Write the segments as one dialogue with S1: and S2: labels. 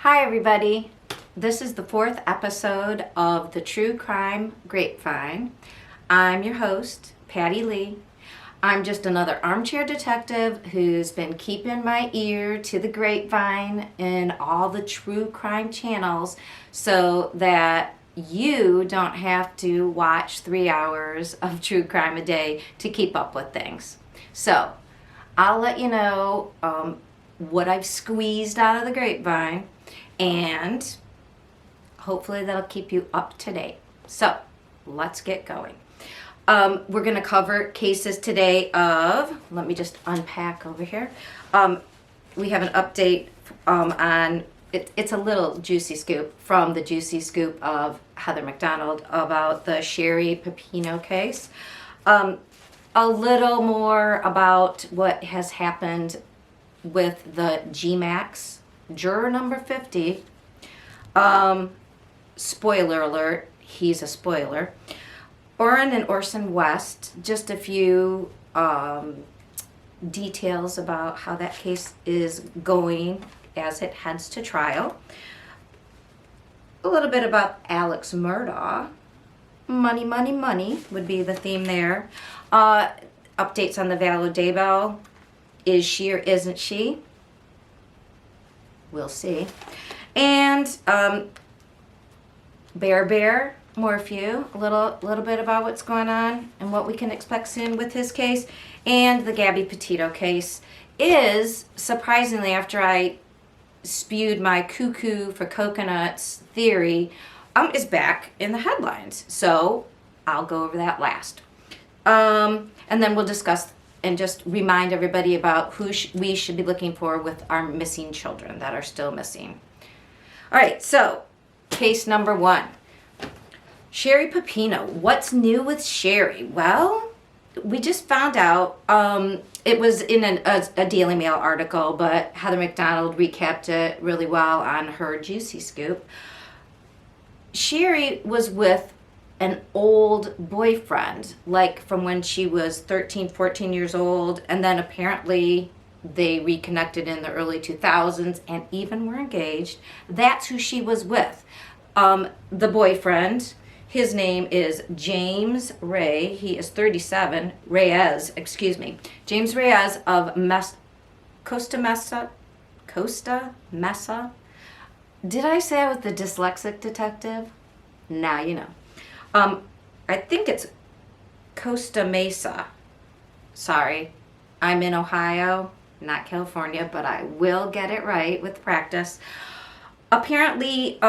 S1: Hi everybody, this is the 4th episode of the True Crime Grapevine. I'm your host, Patti Lee. I'm just another armchair detective who's been keeping my ear to the grapevine in all the true crime channels so that you don't have to watch 3 hours of true crime a day to keep up with things. So I'll let you know what I've squeezed out of the grapevine, and hopefully that'll keep you up to date. So let's get going. We're going to cover cases today of, let me just unpack over here. We have an update on, it's a little juicy scoop from the juicy scoop of Heather McDonald about the Sherry Papino case. A little more about what has happened with the GMAX, juror number 50. Spoiler alert, he's a spoiler. Orrin and Orson West, just a few details about how that case is going as it heads to trial. A little bit about Alex Murdaugh. Money, money, money would be the theme there. Updates on the Vallow Daybell. Is she or isn't she? We'll see. And Bear, Morpheu, a little bit about what's going on and what we can expect soon with his case. And the Gabby Petito case is, surprisingly, after I spewed my cuckoo for coconuts theory, is back in the headlines. So I'll go over that last. And then we'll discuss and just remind everybody about who we should be looking for with our missing children that are still missing. All right, so case number 1. Sherry Papino. What's new with Sherry? Well, we just found out, it was in a Daily Mail article, but Heather McDonald recapped it really well on her Juicy Scoop. Sherry was with an old boyfriend, like from when she was 13, 14 years old, and then apparently they reconnected in the early 2000s and even were engaged. That's who she was with. The boyfriend, his name is James Ray. He is 37. James Reyes of Costa Mesa. Did I say I was the Dyslexic Detective? Now you know. I think it's Costa Mesa. Sorry, I'm in Ohio, not California, but I will get it right with practice. Apparently,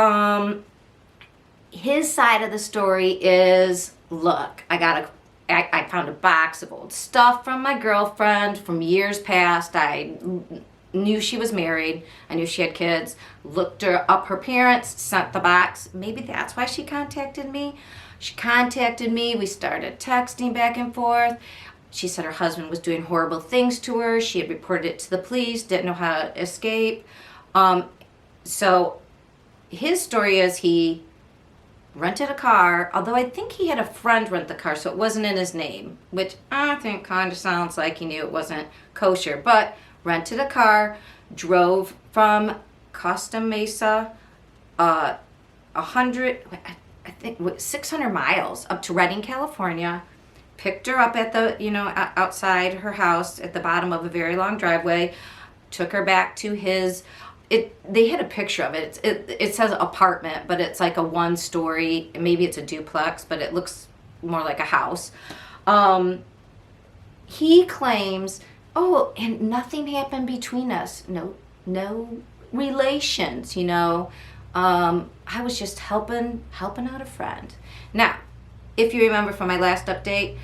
S1: his side of the story is, look, I found a box of old stuff from my girlfriend from years past. I knew she was married. I knew she had kids. Looked her up her parents, sent the box. Maybe that's why she contacted me. She contacted me. We started texting back and forth. She said her husband was doing horrible things to her. She had reported it to the police, didn't know how to escape. So his story is he rented a car, although I think he had a friend rent the car, so it wasn't in his name, which I think kind of sounds like he knew it wasn't kosher, but rented a car, drove from Costa Mesa, 600 miles up to Redding, California, picked her up at the, outside her house at the bottom of a very long driveway, took her back to his, they had a picture of it. It says apartment, but it's like a 1-story, maybe it's a duplex, but it looks more like a house. He claims, and nothing happened between us. No relations, I was just helping out a friend. Now, if you remember from my last update,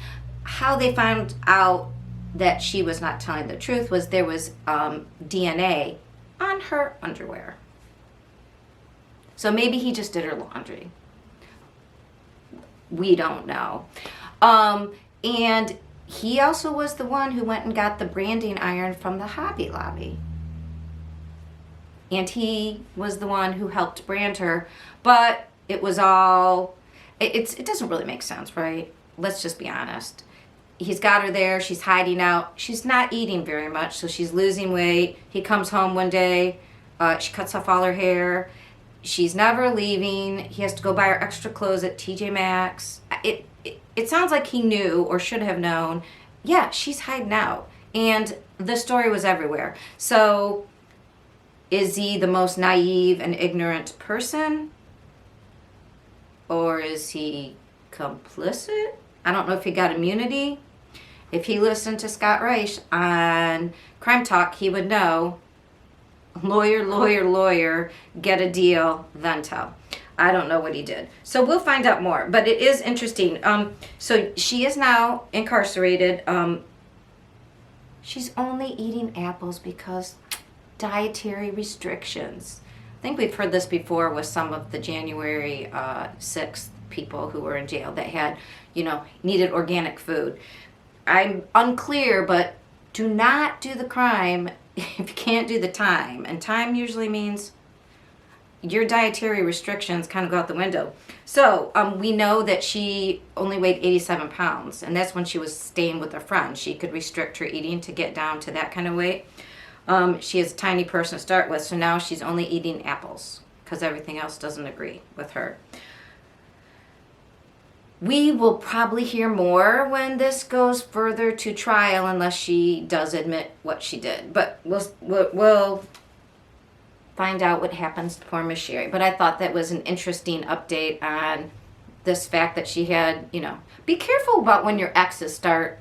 S1: how they found out that she was not telling the truth was there was DNA on her underwear. So maybe he just did her laundry. We don't know. And he also was the one who went and got the branding iron from the Hobby Lobby. And he was the one who helped brand her. But it was all, it doesn't really make sense, right? Let's just be honest. He's got her there. She's hiding out. She's not eating very much, so she's losing weight. He comes home one day. She cuts off all her hair. She's never leaving. He has to go buy her extra clothes at TJ Maxx. It sounds like he knew or should have known. Yeah, she's hiding out. And the story was everywhere. So is he the most naive and ignorant person? Or is he complicit? I don't know if he got immunity. If he listened to Scott Reich on Crime Talk, he would know. Lawyer, lawyer, lawyer, get a deal, then tell. I don't know what he did. So we'll find out more. But it is interesting. So she is now incarcerated. She's only eating apples because dietary restrictions. I think we've heard this before with some of the January 6th people who were in jail that had, needed organic food. I'm unclear, but do not do the crime if you can't do the time. And time usually means your dietary restrictions kind of go out the window. So we know that she only weighed 87 pounds, and that's when she was staying with a friend. She could restrict her eating to get down to that kind of weight. She is a tiny person to start with, so now she's only eating apples because everything else doesn't agree with her. We will probably hear more when this goes further to trial unless she does admit what she did. But we'll find out what happens to poor Miss Sherry. But I thought that was an interesting update on this fact that she had, be careful about when your exes start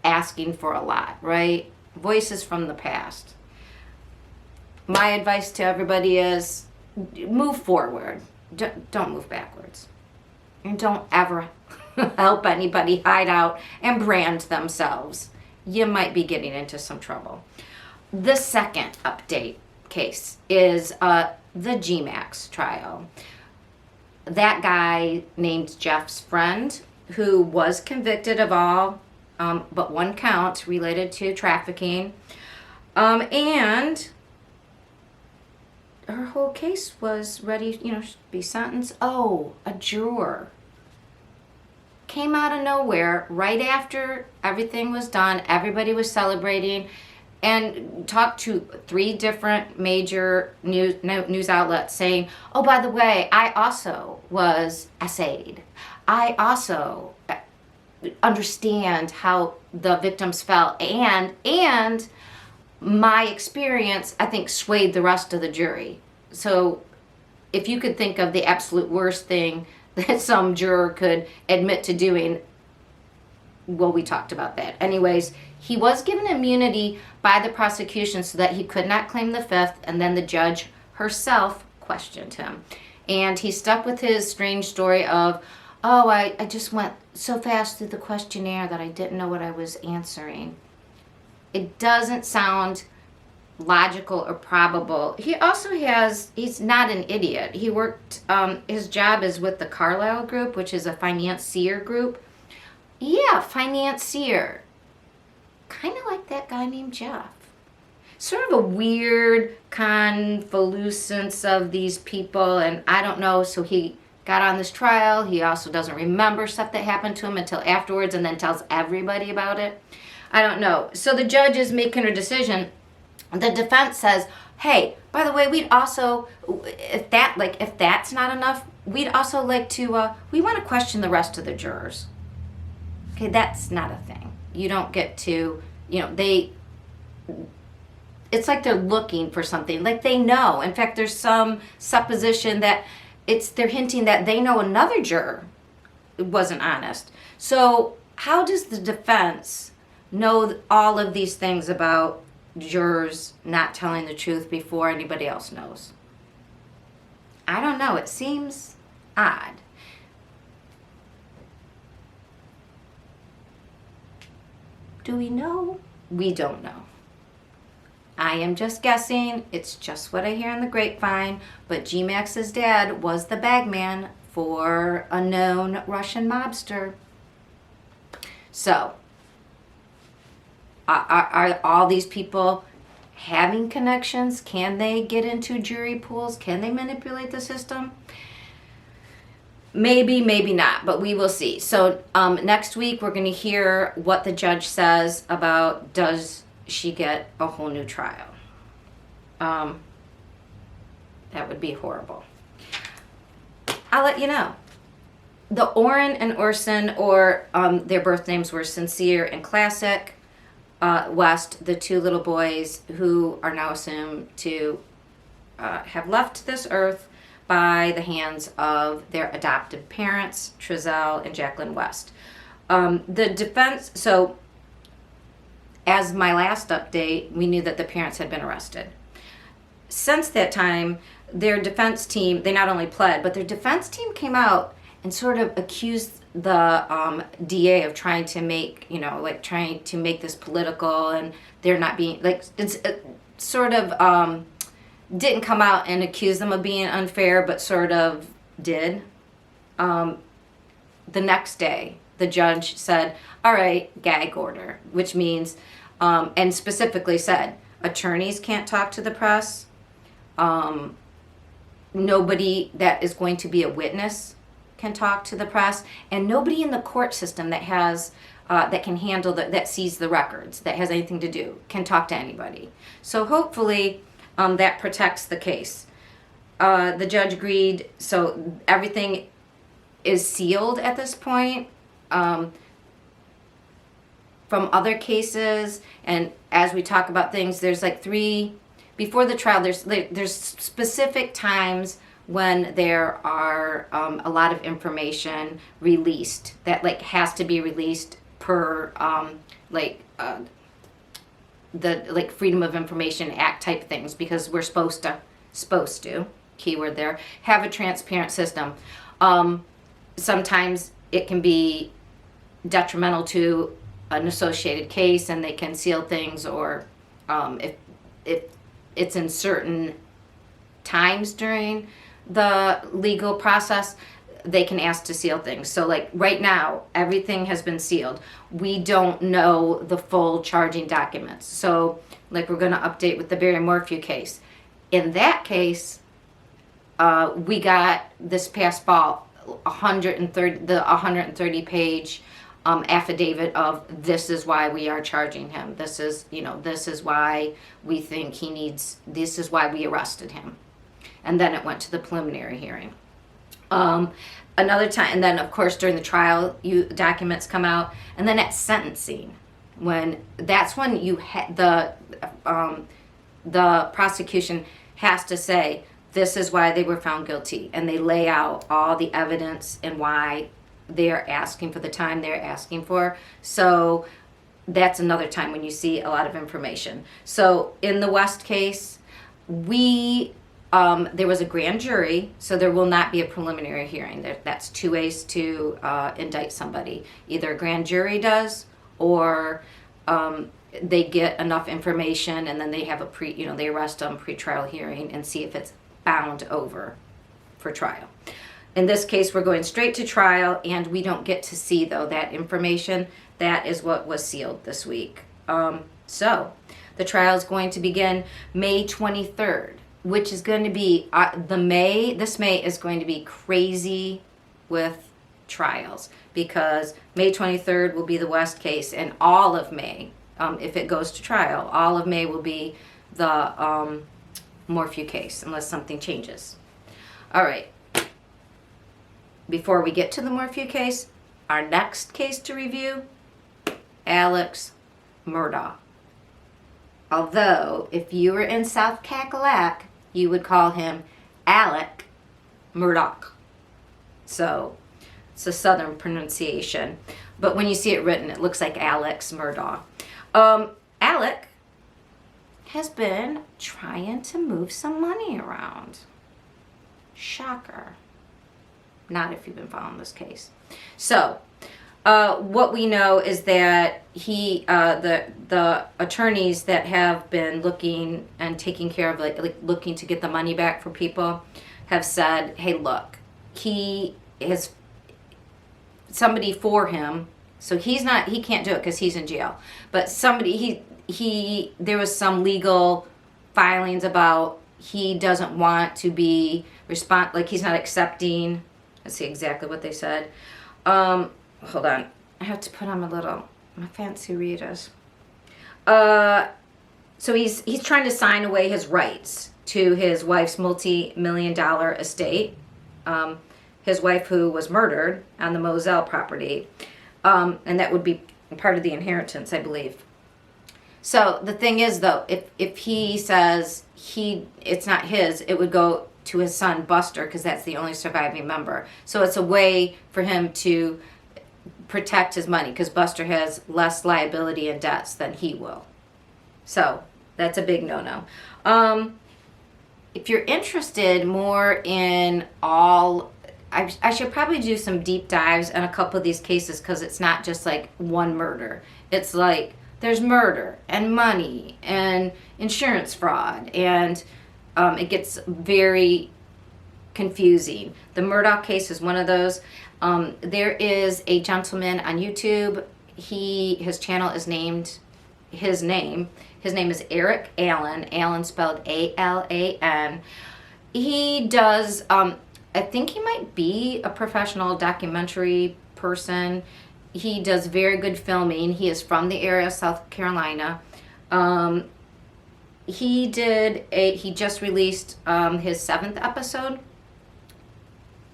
S1: asking for a lot, right? Voices from the past. My advice to everybody is move forward. Don't move backwards. And don't ever help anybody hide out and brand themselves. You might be getting into some trouble. The second update case is the GMAX trial. That guy named Jeff's friend, who was convicted of all but one count related to trafficking, and her whole case was ready, to be sentenced. Oh, a juror came out of nowhere right after everything was done. Everybody was celebrating, and talked to 3 different major news outlets saying, oh, by the way, I also was essayed. I also understand how the victims felt, and my experience, I think, swayed the rest of the jury. So if you could think of the absolute worst thing that some juror could admit to doing, well, we talked about that. Anyways, he was given immunity by the prosecution so that he could not claim the 5th, and then the judge herself questioned him. And he stuck with his strange story of, oh, I just went so fast through the questionnaire that I didn't know what I was answering. It doesn't sound logical or probable. He also he's not an idiot. He worked, his job is with the Carlyle Group, which is a financier group. Yeah, financier. Kind of like that guy named Jeff. Sort of a weird convolucence of these people, and I don't know, so he got on this trial. He also doesn't remember stuff that happened to him until afterwards and then tells everybody about it. I don't know. So the judge is making her decision. The defense says, hey, by the way, we'd also, if that's not enough, we'd also like to, we want to question the rest of the jurors. Okay, that's not a thing. You don't get to, it's like they're looking for something, like they know. In fact, there's some supposition that they're hinting that they know another juror wasn't honest. So how does the defense know all of these things about jurors not telling the truth before anybody else knows? I don't know. It seems odd. Do we know? We don't know. I am just guessing. It's just what I hear in the grapevine. But G-Max's dad was the bagman for a known Russian mobster. So, are all these people having connections? Can they get into jury pools? Can they manipulate the system? Maybe, maybe not, but we will see. So next week we're going to hear what the judge says about, does she get a whole new trial? That would be horrible. I'll let you know. The Orrin and Orson, or their birth names were Sincere and Classic West, the two little boys who are now assumed to have left this earth by the hands of their adoptive parents, Trezell and Jacqueline West. The defense, so as my last update, we knew that the parents had been arrested. Since that time, their defense team, they not only pled, but their defense team came out and sort of accused the DA of trying to make, trying to make this political, and they're not being, it's sort of didn't come out and accuse them of being unfair, but sort of did. The next day, the judge said, all right, gag order, which means, and specifically said, attorneys can't talk to the press. Nobody that is going to be a witness can talk to the press, and nobody in the court system that has that can handle that sees the records, that has anything to do, can talk to anybody. So hopefully that protects the case. The judge agreed, so everything is sealed at this point. From other cases, and as we talk about things, there's like before the trial, there's specific times when there are a lot of information released that has to be released per the Freedom of Information Act type things, because we're supposed to keyword there, have a transparent system. Sometimes it can be detrimental to an associated case, and they can seal things, or if it's in certain times during the legal process, they can ask to seal things. So right now, everything has been sealed. We don't know the full charging documents. So we're going to update with the Barry Morpheu case. In that case, we got this past fall the 130 page affidavit of this is why we are charging him. This is why we think he needs, this is why we arrested him. And then it went to the preliminary hearing. Another time, and then of course during the trial, documents come out, and then at sentencing, that's when the prosecution has to say this is why they were found guilty, and they lay out all the evidence and why they're asking for the time they're asking for. So that's another time when you see a lot of information. So in the West case, there was a grand jury, so there will not be a preliminary hearing. That's two ways to indict somebody. Either a grand jury does, or they get enough information and then they have they arrest them, pre-trial hearing, and see if it's bound over for trial. In this case, we're going straight to trial, and we don't get to see, though, that information. That is what was sealed this week. So the trial is going to begin May 23rd. Which is going to be this May is going to be crazy with trials, because May 23rd will be the West case, and all of May, if it goes to trial, all of May will be the Morpheu case, unless something changes. All right. Before we get to the Morpheu case, our next case to review, Alex Murdaugh. Although, if you were in South Cackalack, you would call him Alec Murdaugh. So it's a southern pronunciation. But when you see it written, it looks like Alex Murdaugh. Alec has been trying to move some money around. Shocker. Not if you've been following this case. So what we know is that the attorneys that have been looking and taking care of looking to get the money back for people have said, hey, look, he has somebody for him, so he can't do it because he's in jail, but somebody there was some legal filings about he doesn't want to be he's not accepting. Let's see exactly what they said. Hold on. I have to put on my fancy readers. So he's trying to sign away his rights to his wife's multi-million-dollar estate. His wife, who was murdered on the Moselle property, and that would be part of the inheritance, I believe. So the thing is, though, if he says it's not his, it would go to his son Buster, because that's the only surviving member. So it's a way for him to protect his money, because Buster has less liability and debts than he will. So that's a big no-no. If you're interested more in all, I should probably do some deep dives on a couple of these cases, because it's not just like one murder. It's like there's murder and money and insurance fraud, and it gets very confusing. The Murdaugh case is one of those. There is a gentleman on YouTube. His channel is named his name. His name is Eric Allen. Allen spelled A-L-A-N. He does, I think he might be a professional documentary person. He does very good filming. He is from the area of South Carolina. He just released his 7th episode.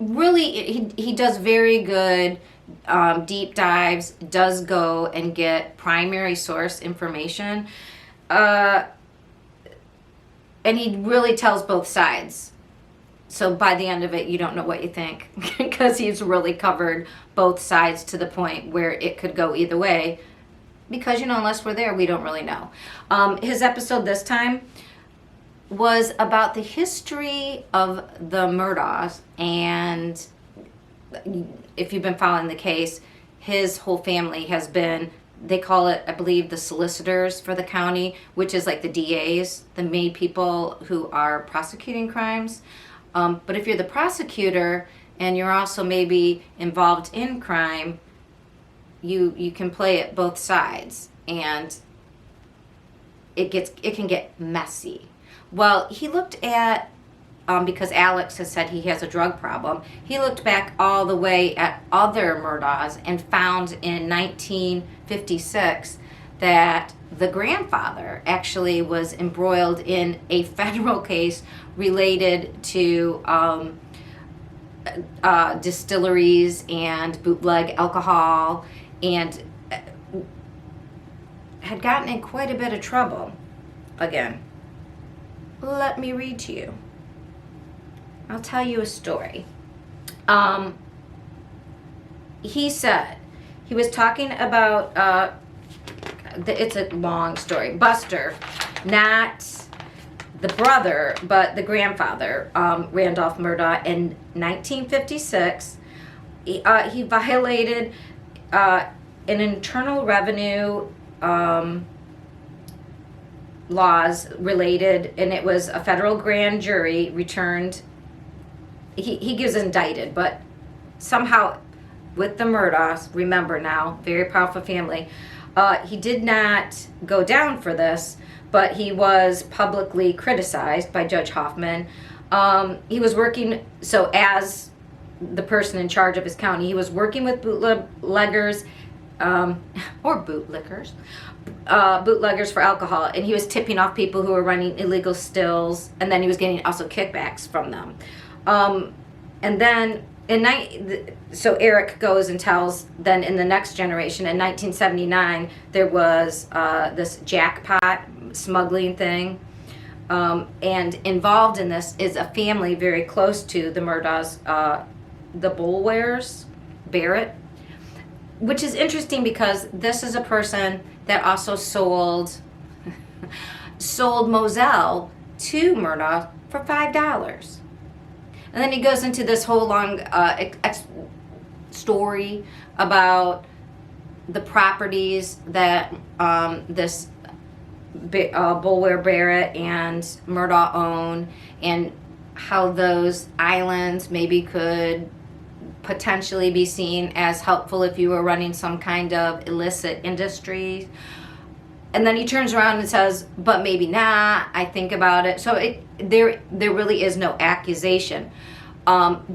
S1: Really, he does very good deep dives, does go and get primary source information. And he really tells both sides. So by the end of it, you don't know what you think, because he's really covered both sides to the point where it could go either way. Because, unless we're there, we don't really know. His episode this time was about the history of the Murdaughs, and if you've been following the case, his whole family has been, they call it, I believe, the solicitors for the county, which is like the DAs, the main people who are prosecuting crimes. But if you're the prosecutor and you're also maybe involved in crime, you can play it both sides, and it can get messy. Well, he looked at, because Alex has said he has a drug problem, he looked back all the way at other Murdaughs and found in 1956 that the grandfather actually was embroiled in a federal case related to distilleries and bootleg alcohol, and had gotten in quite a bit of trouble. Again, let me read to you. I'll tell you a story. He said, he was talking about, it's a long story, Buster, not the brother, but the grandfather, Randolph Murdaugh, in 1956. He violated an internal revenue laws related, and it was a federal grand jury returned. He gives indicted, but somehow with the Murdaughs, remember now, very powerful family, he did not go down for this, but he was publicly criticized by Judge Hoffman. He was working, so as the person in charge of his county, he was working with bootleggers, or bootlickers, bootleggers for alcohol, and he was tipping off people who were running illegal stills, and then he was getting also kickbacks from them. And then so Eric goes and tells, then in the next generation, in 1979, there was this jackpot smuggling thing, and involved in this is a family very close to the Murdaughs, the Boulwares, Barrett, which is interesting because this is a person that also sold Moselle to Murdaugh for $5. And then he goes into this whole long story about the properties that this Boulware Barrett and Murdaugh own, and how those islands maybe could potentially be seen as helpful if you were running some kind of illicit industry. And then he turns around and says, but maybe not, I think about it. So there really is no accusation.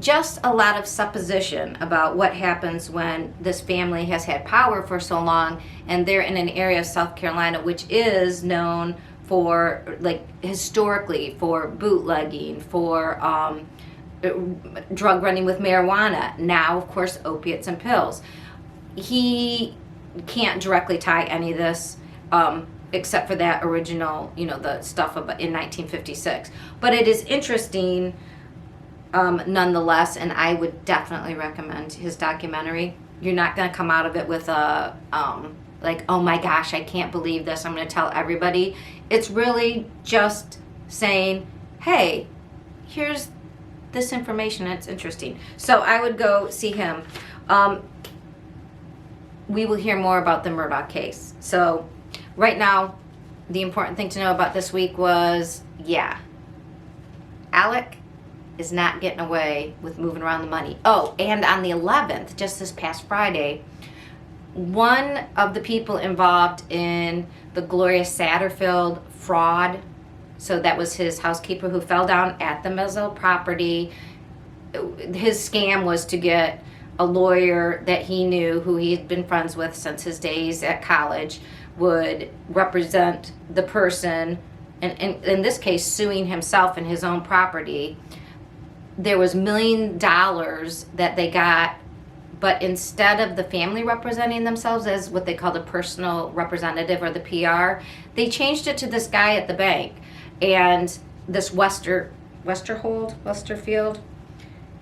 S1: Just a lot of supposition about what happens when this family has had power for so long, and they're in an area of South Carolina which is known for, like, historically, for bootlegging, for drug running with marijuana. Now, of course, opiates and pills. He can't directly tie any of this, except for that original, the stuff about in 1956. But it is interesting, nonetheless, and I would definitely recommend his documentary. You're not going to come out of it with a, like, oh my gosh, I can't believe this, I'm going to tell everybody. It's really just saying, hey, here's this information, it's interesting. So I would go see him. We will hear more about the Murdaugh case. So right now, the important thing to know about this week was, Alec is not getting away with moving around the money. Oh, and on the 11th, just this past Friday, one of the people involved in the Gloria Satterfield fraud, so that was his housekeeper who fell down at the Mezzo property. His scam was to get a lawyer that he knew, who he had been friends with since his days at college, would represent the person, and in this case, suing himself and his own property. There was $1 million that they got, but instead of the family representing themselves as what they call the personal representative or the PR, they changed it to this guy at the bank. And this Westerfield,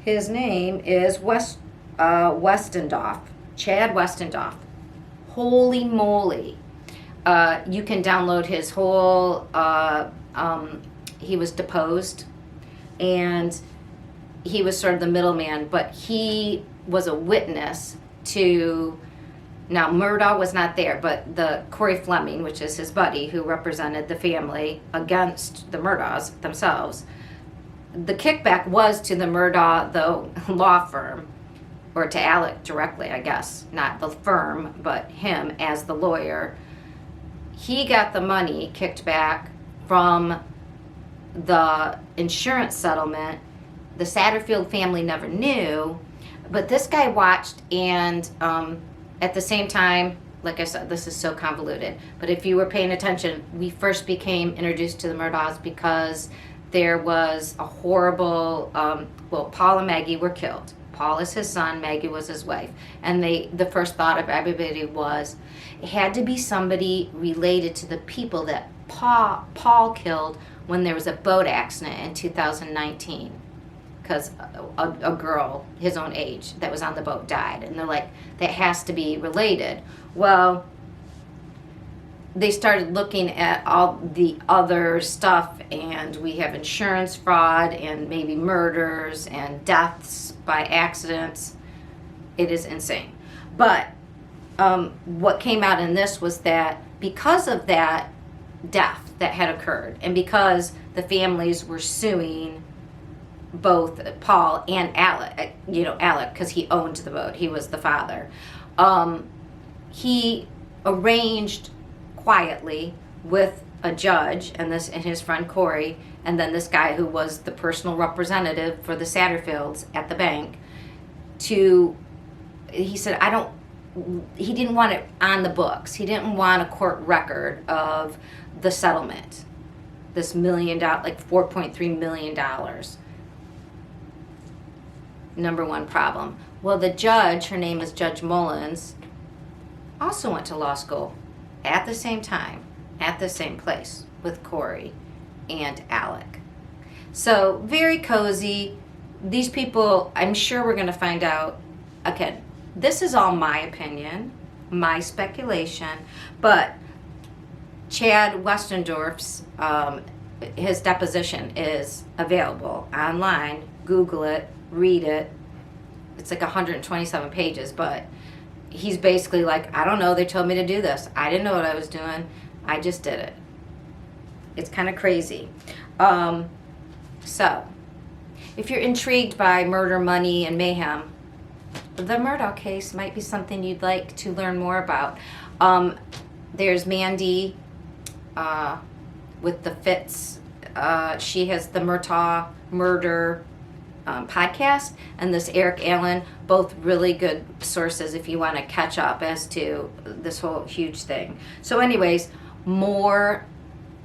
S1: his name is Westendorf, Chad Westendorf. Holy moly. You can download his whole, he was deposed, and he was sort of the middleman, but he was a witness to, now Murdaugh was not there, but the Corey Fleming, which is his buddy who represented the family against the Murdaughs themselves. The kickback was to the Murdaugh, the law firm, or to Alec directly, I guess, not the firm, but him as the lawyer. He got the money kicked back from the insurance settlement. The Satterfield family never knew, but this guy watched, and at the same time, like I said, this is so convoluted, but if you were paying attention, we first became introduced to the Murdaughs because there was a horrible, Paul and Maggie were killed. Paul is his son, Maggie was his wife. And the first thought of everybody was, it had to be somebody related to the people that Paul killed when there was a boat accident in 2019. Because a girl his own age that was on the boat died. And they're like, that has to be related. Well, they started looking at all the other stuff, and we have insurance fraud and maybe murders and deaths by accidents. It is insane. But what came out in this was that because of that death that had occurred, and because the families were suing both Paul and Alec, Alec, because he owned the boat, he was the father, he arranged quietly with a judge and his friend Corey, and then this guy who was the personal representative for the Satterfields at the bank, he said, he didn't want it on the books. He didn't want a court record of the settlement, this $1 million, like $4.3 million. Number one problem. Well, the judge, her name is Judge Mullins, also went to law school at the same time, at the same place with Corey and Alec. So very cozy. These people, I'm sure we're going to find out. Again, this is all my opinion, my speculation, but Chad Westendorf's, his deposition is available online. Google it, read it. It's like 127 pages, but he's basically like, I don't know, they told me to do this. I didn't know what I was doing. I just did it. It's kind of crazy. So, if you're intrigued by murder, money, and mayhem, the Murdaugh case might be something you'd like to learn more about. There's Mandy with the Fitz. She has the Murtaugh Murder podcast, and this Eric Allen, both really good sources if you want to catch up as to this whole huge thing. So anyways, more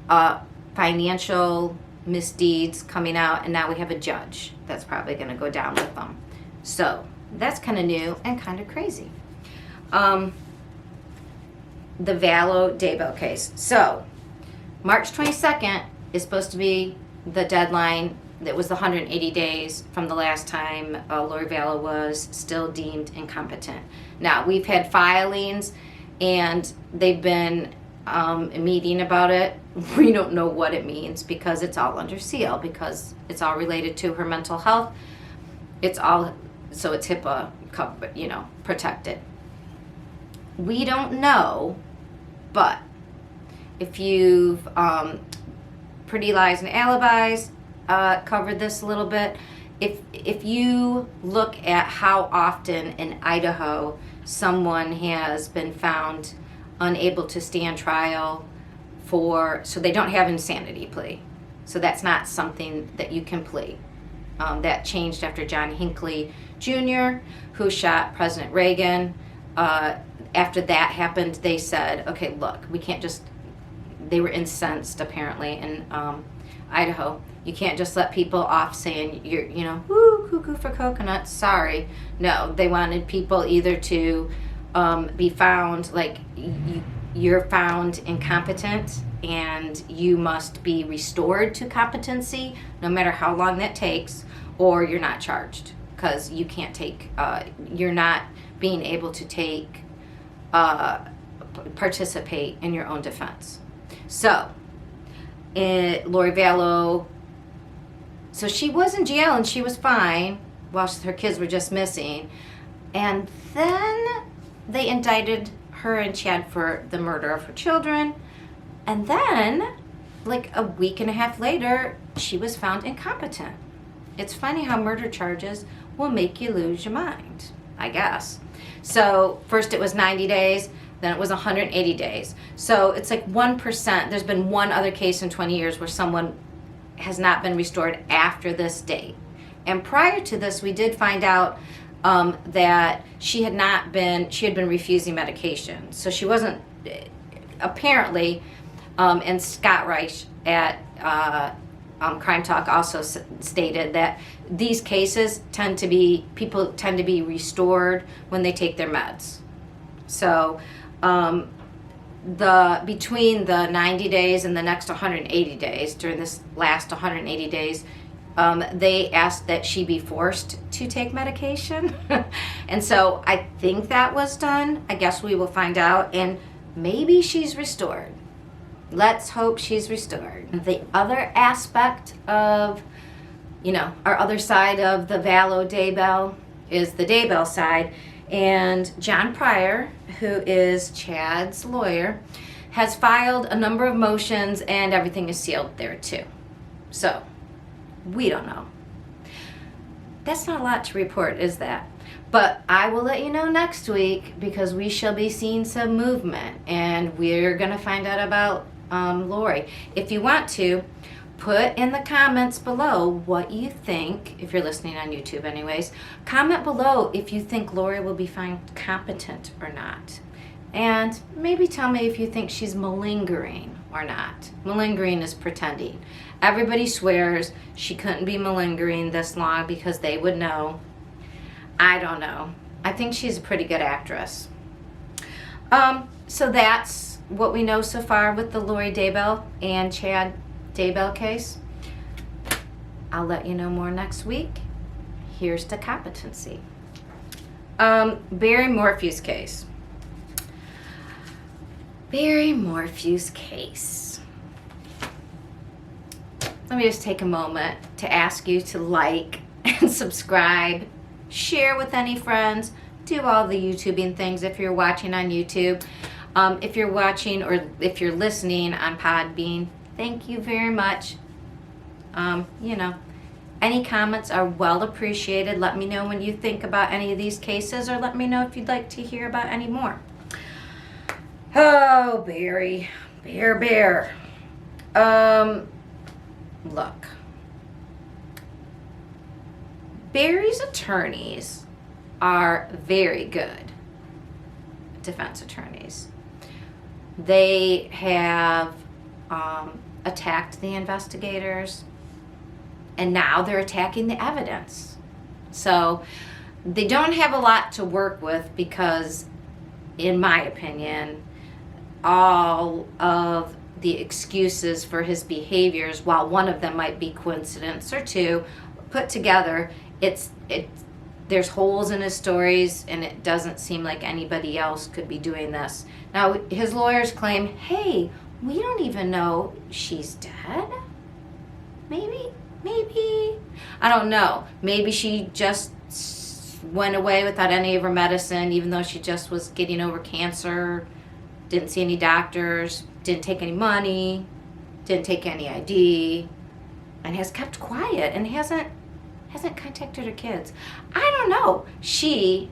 S1: financial misdeeds coming out, and now we have a judge that's probably going to go down with them. So that's kind of new and kind of crazy. The Vallow Daybell case. So March 22nd is supposed to be the deadline. That was the 180 days from the last time Lori Vallow was still deemed incompetent. Now, we've had filings, and they've been meeting about it. We don't know what it means because it's all under seal, because it's all related to her mental health. It's all, so it's HIPAA, protected. We don't know, but if you've Pretty Lies and Alibis covered this a little bit. If you look at how often in Idaho someone has been found unable to stand trial so they don't have insanity plea. So that's not something that you can plead. That changed after John Hinckley Jr., who shot President Reagan. After that happened, they said, okay, look, we can't just, they were incensed apparently in Idaho. You can't just let people off saying you're, woo, cuckoo for coconuts, sorry. No, they wanted people either to be found, like you're found incompetent and you must be restored to competency, no matter how long that takes, or you're not charged because you can't you're not being able to participate in your own defense. So, Lori Vallow, so she was in jail and she was fine while her kids were just missing. And then they indicted her and Chad for the murder of her children. And then, like a week and a half later, she was found incompetent. It's funny how murder charges will make you lose your mind, I guess. So first it was 90 days, then it was 180 days. So it's like 1%. There's been one other case in 20 years where someone has not been restored after this date. And prior to this, we did find out that she had been refusing medication. So she wasn't, apparently, and Scott Reich at Crime Talk also stated that these cases people tend to be restored when they take their meds. So between the 90 days and the next 180 days, during this last 180 days, they asked that she be forced to take medication. And so I think that was done. I guess we will find out, and maybe she's restored. Let's hope she's restored. The other aspect of, our other side of the Vallow Daybell is the Daybell side. And John Pryor, who is Chad's lawyer, has filed a number of motions, and everything is sealed there too. So, we don't know. That's not a lot to report, is that? But I will let you know next week, because we shall be seeing some movement, and we're going to find out about Lori. If you want to, put in the comments below what you think, if you're listening on YouTube anyways, comment below if you think Lori will be found competent or not. And maybe tell me if you think she's malingering or not. Malingering is pretending. Everybody swears she couldn't be malingering this long because they would know. I don't know. I think she's a pretty good actress. So that's what we know so far with the Lori Daybell and Chad Daybell case. I'll let you know more next week. Here's the competency. Barry Morpheu's case. Barry Morpheu's case. Let me just take a moment to ask you to like and subscribe, share with any friends, do all the YouTubing things if you're watching on YouTube. If you're watching or if you're listening on Podbean, thank you very much. Any comments are well appreciated. Let me know when you think about any of these cases, or let me know if you'd like to hear about any more. Oh, Barry. Bear. Look. Barry's attorneys are very good defense attorneys. They have attacked the investigators, and now they're attacking the evidence. So they don't have a lot to work with because, in my opinion, all of the excuses for his behaviors, while one of them might be coincidence or two, put together, there's holes in his stories, and it doesn't seem like anybody else could be doing this. Now, his lawyers claim, hey, we don't even know she's dead. Maybe. I don't know. Maybe she just went away without any of her medicine, even though she just was getting over cancer, didn't see any doctors, didn't take any money, didn't take any ID, and has kept quiet and hasn't contacted her kids. I don't know. She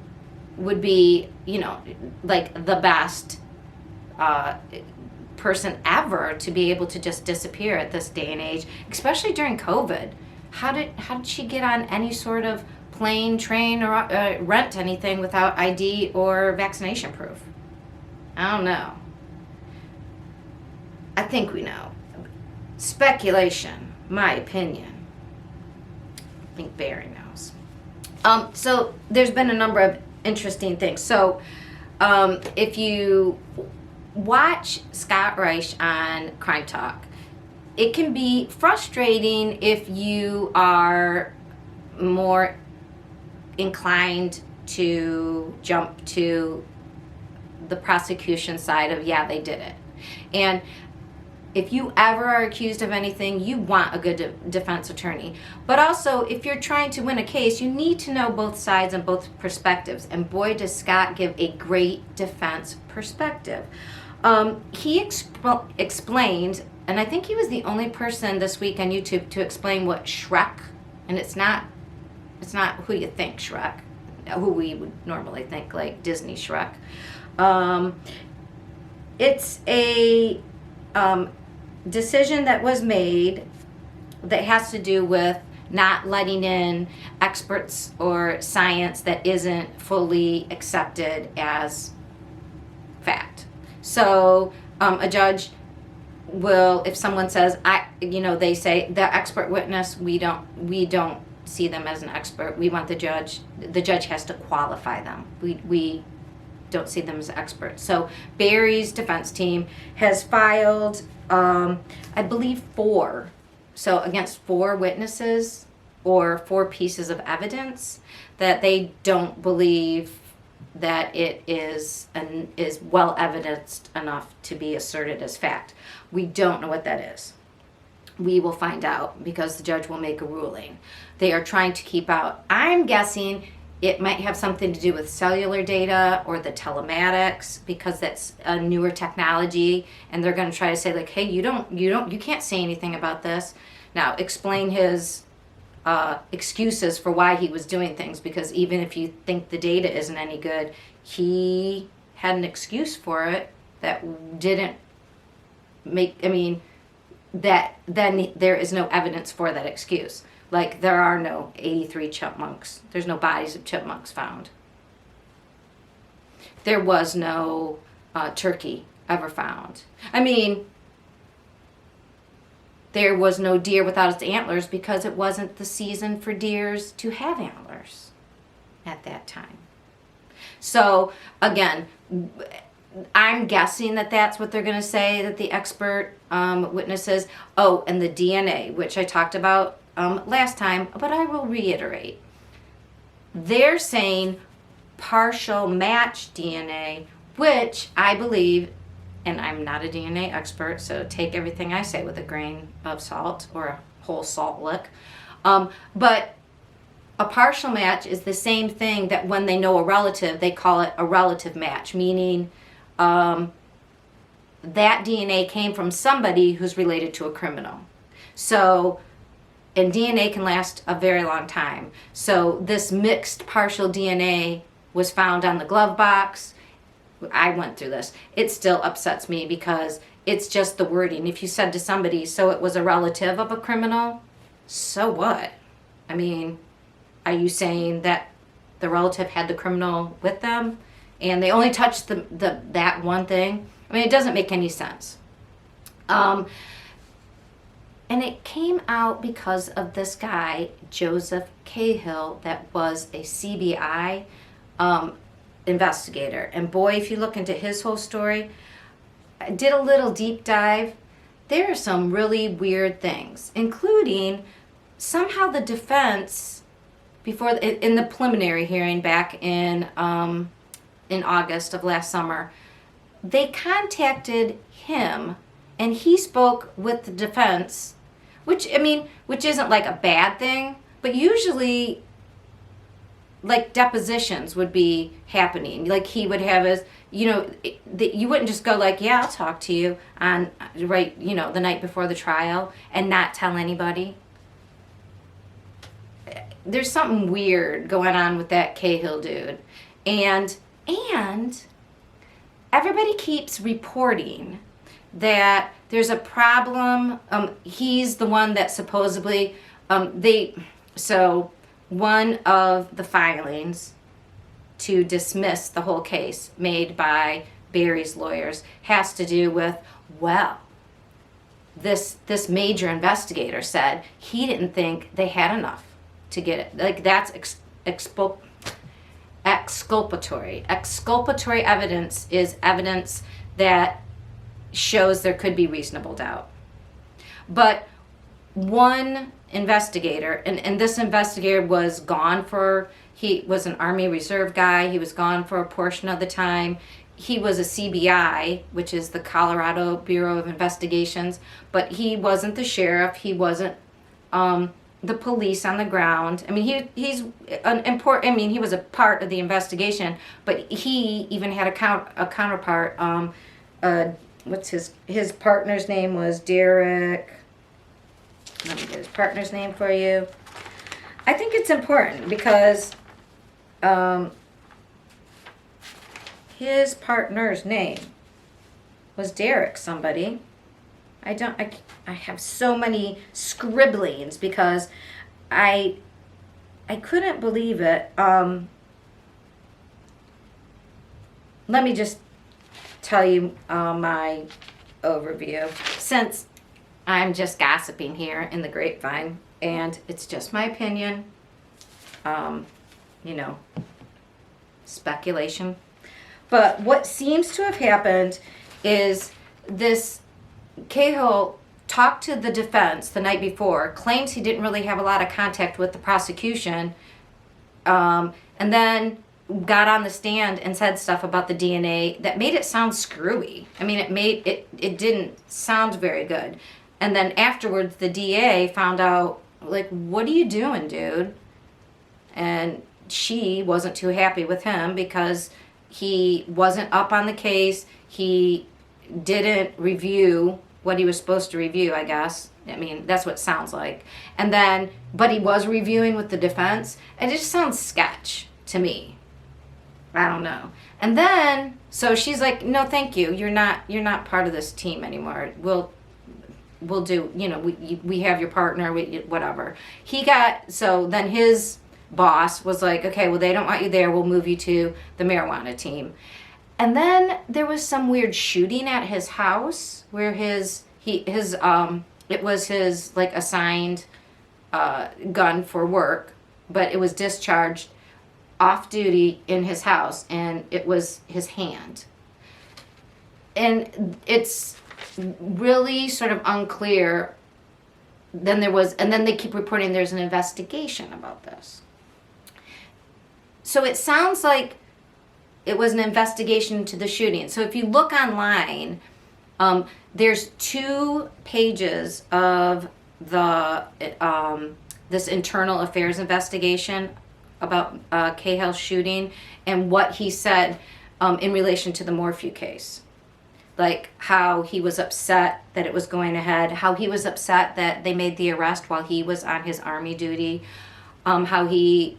S1: would be, like the best person ever to be able to just disappear at this day and age, especially during COVID. How did she get on any sort of plane, train, or rent anything without ID or vaccination proof? I don't know. I think we know. Speculation, my opinion. I think Barry knows. So there's been a number of interesting things. So if you watch Scott Reich on Crime Talk, it can be frustrating if you are more inclined to jump to the prosecution side of, yeah, they did it. And if you ever are accused of anything, you want a good defense attorney. But also, if you're trying to win a case, you need to know both sides and both perspectives. And boy, does Scott give a great defense perspective. He explained, and I think he was the only person this week on YouTube to explain what Shrek, and it's not who you think Shrek, who we would normally think like Disney Shrek. It's a decision that was made that has to do with not letting in experts or science that isn't fully accepted as fact. So a judge will, if someone says, they say the expert witness, we don't see them as an expert. We want the judge has to qualify them. We don't see them as experts. So Barry's defense team has filed, I believe 4. So against 4 witnesses or 4 pieces of evidence that they don't believe that it is well evidenced enough to be asserted as fact. We don't know what that is. We will find out because the judge will make a ruling. They are trying to keep out, I'm guessing it might have something to do with cellular data or the telematics, because that's a newer technology, and they're going to try to say like, hey, you can't say anything about this. Now, explain his excuses for why he was doing things, because even if you think the data isn't any good, he had an excuse for it that didn't make, that then there is no evidence for that excuse. Like, there are no 83 chipmunks. There's no bodies of chipmunks found. There was no turkey ever found. There was no deer without its antlers because it wasn't the season for deers to have antlers at that time. So, again, I'm guessing that that's what they're going to say, that the expert witnesses. Oh, and the DNA, which I talked about last time, but I will reiterate. They're saying partial match DNA, which I believe, and I'm not a DNA expert, so take everything I say with a grain of salt or a whole salt lick. But a partial match is the same thing that when they know a relative, they call it a relative match, meaning that DNA came from somebody who's related to a criminal. So, and DNA can last a very long time. So this mixed partial DNA was found on the glove box. I went through this. It still upsets me because it's just the wording. If you said to somebody, so it was a relative of a criminal, so what? Are you saying that the relative had the criminal with them and they only touched that one thing? It doesn't make any sense. And it came out because of this guy, Joseph Cahill, that was a CBI investigator. And boy, if you look into his whole story, I did a little deep dive. There are some really weird things, including somehow the defense, before in the preliminary hearing back in August of last summer, they contacted him and he spoke with the defense, which isn't like a bad thing, but usually like depositions would be happening. Like he would have his, you wouldn't just go like, yeah, I'll talk to you on, the night before the trial and not tell anybody. There's something weird going on with that Cahill dude. And everybody keeps reporting that there's a problem. He's the one that supposedly, one of the filings to dismiss the whole case made by Barry's lawyers has to do with, this major investigator said he didn't think they had enough to get it. Like that's exculpatory. Exculpatory evidence is evidence that shows there could be reasonable doubt. But one investigator, and this investigator was gone he was an Army Reserve guy. He was gone for a portion of the time. He was a CBI, which is the Colorado Bureau of Investigations, but he wasn't the sheriff. He wasn't the police on the ground. I mean, he's an important. I mean, he was a part of the investigation, but he even had a counterpart. What's his partner's name was Derek. Let me get his partner's name for you. I think it's important because his partner's name was Derek somebody. I have so many scribblings because I couldn't believe it. Let me just tell you my overview, since I'm just gossiping here in the grapevine, and it's just my opinion, speculation. But what seems to have happened is this Cahill talked to the defense the night before, claims he didn't really have a lot of contact with the prosecution, and then got on the stand and said stuff about the DNA that made it sound screwy. I mean, it didn't sound very good. And then afterwards, the DA found out, like, what are you doing, dude? And she wasn't too happy with him because he wasn't up on the case. He didn't review what he was supposed to review, I guess. I mean, that's what it sounds like. And then, but he was reviewing with the defense. It just sounds sketch to me. I don't know. And then, so she's like, no, thank you. You're not part of this team anymore. We'll do, we have your partner, whatever. So then his boss was like, okay, well, they don't want you there. We'll move you to the marijuana team. And then there was some weird shooting at his house where it was his like assigned gun for work, but it was discharged off duty in his house, and it was his hand. And it's really sort of unclear. And then they keep reporting there's an investigation about this. So it sounds like it was an investigation into the shooting. So if you look online, there's 2 pages of the this internal affairs investigation about Cahill's shooting and what he said in relation to the Morpheu case. Like how he was upset that it was going ahead, how he was upset that they made the arrest while he was on his Army duty, how he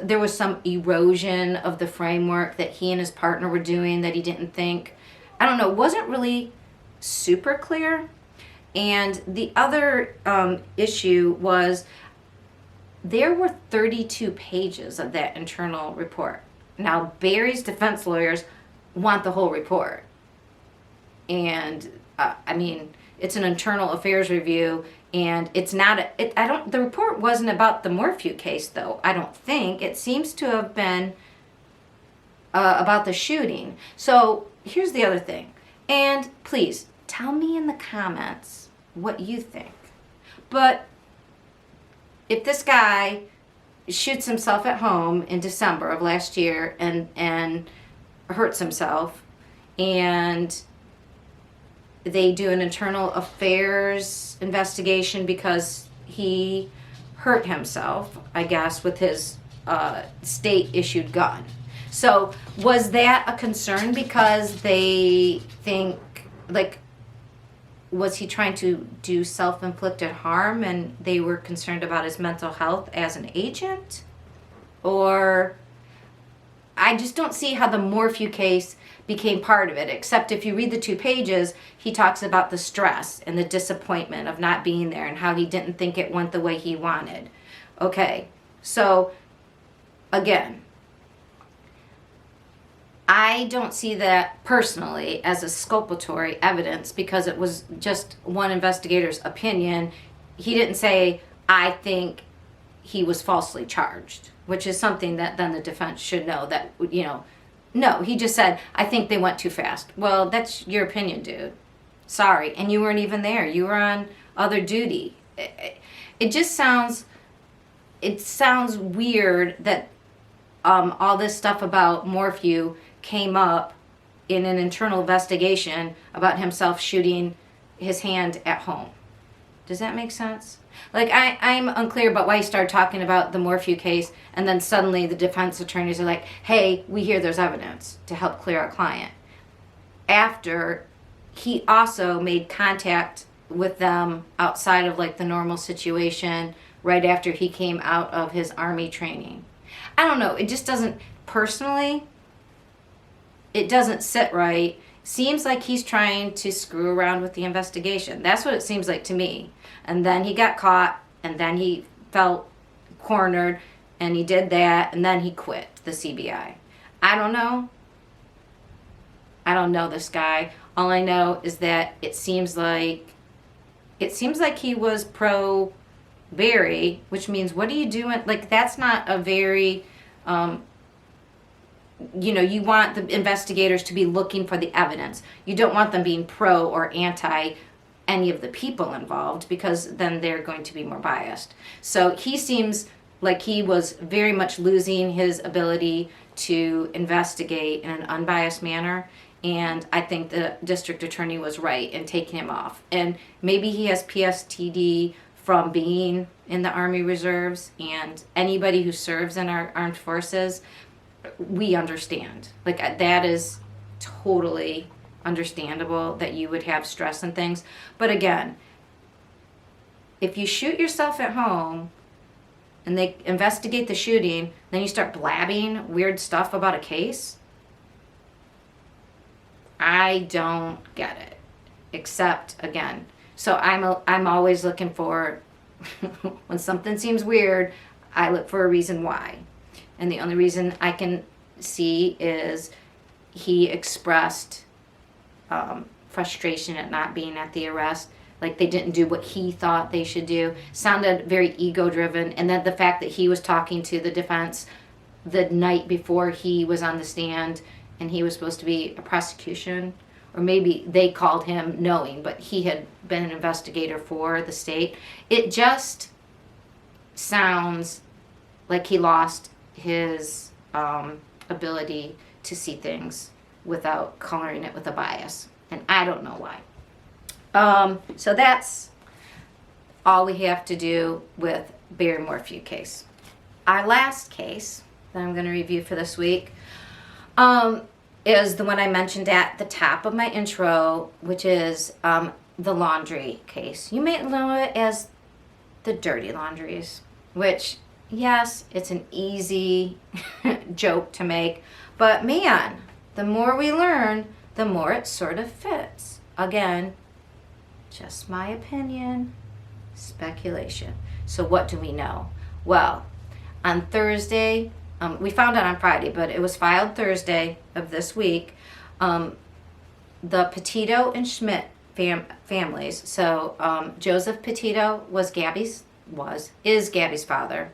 S1: there was some erosion of the framework that he and his partner were doing that he didn't think. I don't know, it wasn't really super clear. And the other issue was there were 32 pages of that internal report. Now, Barry's defense lawyers want the whole report. And, it's an internal affairs review, and it's not, the report wasn't about the Morpheu case, though, I don't think. It seems to have been about the shooting. So here's the other thing. And please, tell me in the comments what you think. But if this guy shoots himself at home in December of last year and hurts himself, and they do an internal affairs investigation because he hurt himself, I guess, with his state-issued gun. So was that a concern because they think, like, was he trying to do self-inflicted harm and they were concerned about his mental health as an agent? Or I just don't see how the Morpheu case became part of it, except if you read the 2 pages, he talks about the stress and the disappointment of not being there and how he didn't think it went the way he wanted. Okay, so again, I don't see that personally as a exculpatory evidence because it was just one investigator's opinion. He didn't say, I think he was falsely charged, which is something that then the defense should know that, you know. No, he just said, I think they went too fast. Well, that's your opinion, dude. Sorry. And you weren't even there. You were on other duty. It just sounds, weird that all this stuff about Morpheu came up in an internal investigation about himself shooting his hand at home. Does that make sense? Like, I'm unclear about why he started talking about the Morpheu case, and then suddenly the defense attorneys are like, hey, we hear there's evidence to help clear our client. After he also made contact with them outside of, like, the normal situation right after he came out of his Army training. I don't know. It just doesn't, personally, it doesn't sit right. Seems like he's trying to screw around with the investigation. That's what it seems like to me. And then he got caught, and then he felt cornered, and he did that, and then he quit the CBI. I don't know. I don't know this guy. All I know is that it seems like he was pro Barry, which means what are you doing? Like, that's not a very you want the investigators to be looking for the evidence. You don't want them being pro or anti any of the people involved, because then they're going to be more biased. So he seems like he was very much losing his ability to investigate in an unbiased manner, and I think the district attorney was right in taking him off. And maybe he has PTSD from being in the Army Reserves, and anybody who serves in our armed forces, we understand. Like, that is totally understandable that you would have stress and things. But again, if you shoot yourself at home and they investigate the shooting, then you start blabbing weird stuff about a case, I don't get it. Except, again, so I'm always looking for when something seems weird, I look for a reason why. And the only reason I can see is he expressed frustration at not being at the arrest. Like, they didn't do what he thought they should do. Sounded very ego-driven. And then the fact that he was talking to the defense the night before he was on the stand, and he was supposed to be a prosecution, or maybe they called him knowing, but he had been an investigator for the state. It just sounds like he lost his ability to see things without coloring it with a bias. And I don't know why. So that's all we have to do with Barry Morpheu case. Our last case that I'm going to review for this week is the one I mentioned at the top of my intro, which is the laundry case. You may know it as the Dirty Laundries, which, yes, it's an easy joke to make, but man, the more we learn, the more it sort of fits. Again, just my opinion, speculation. So what do we know? Well, on Thursday, we found out on Friday, but it was filed Thursday of this week. The Petito and Schmidt families. So Joseph Petito is Gabby's father,